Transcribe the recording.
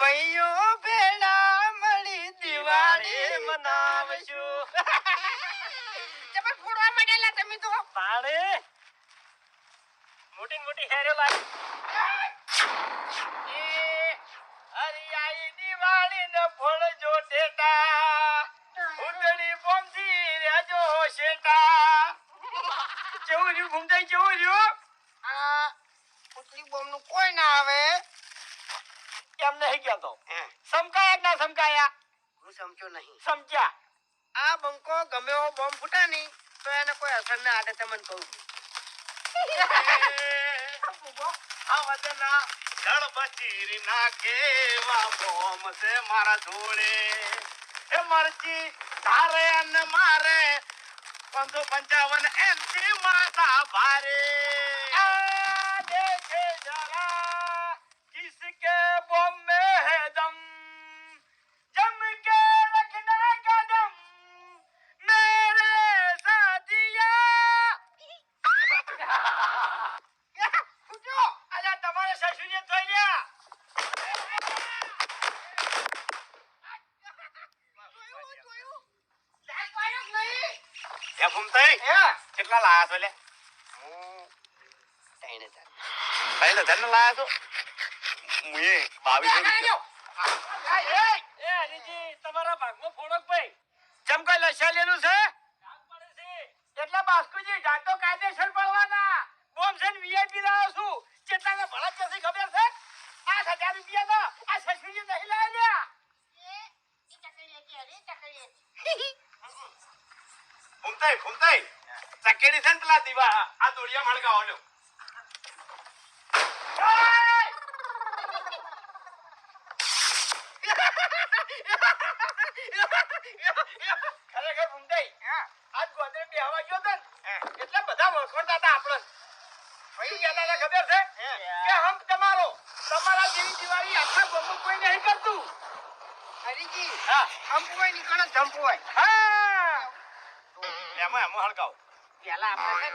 ભાઈઓ ભેળા મળી દિવાળી મનાવશું. જબર ફોડવા માંડેલા તમે તો. તાણે મોટી મોટી હેરો લાગી. એ હરિયાળી દિવાળી ને ફોડજો ટેટા. ઉતડી બોમથી રેજો શેટા. કેવું રહ્યું ઘૂમતાઈ કેવું રહ્યું? આ ઉતરી બોમ નું કોઈ ના આવે. એમ નહીં કહેતો. સમકાયા ના સમકાયા? હું સમજો નહીં. સમજ્યા? આ બંકો ગમે એવો બોમ્બ ફૂટા નહીં તો એને કોઈ અસર ના આડે તમને કહું. આ વદના જળબચીર નાખેવા બોમ છે મારા ધોળે. એ મરચી ધારે અને મારે 555 એમથી માતા ભારે. આ દેખે જરા किसके बम में है दम जम के रखना कदम मेरे साथिया. ફૂટ્યો. અલ્યા તમારે સસુરીએ થઈ ગયા. એ ફૂમતાઈ કેટલા લાયા છો લે? હું 3000 ને લાયા છો. મુએ 2200 તમારા ભાગમાં ફોડક ભાઈ ચમકાઈ લસાલેલું છે. એટલે બાસ્કુજી જાતો કાયદેસર પડવાના. બોમ છે ને વીઆઈપી લાવ્યો છું. કેટલાને ભળા જશે ખબર છે? 8000 રૂપિયા આ સસુરીએ નહીં લાવ્યા. ફૂમતાઈ ચકેડી છે ને પેલા દીવા આ દોડિયા મળગાવો લ્યો. ખરેખર ફૂમતાઈ આજ ગોદરે બેહવા ગયો તો એટલે બધા વખોડતા હતા આપણે. ભાઈ કેનાને ખબર છે કે હમ તમારા જેવી દિવાળી આખા ગામમાં કોઈ નહીં કરતું. હરીજી હમ કોઈ નીકળે ધમ હોય. હા એમાં હળગાવ પેલા આપણે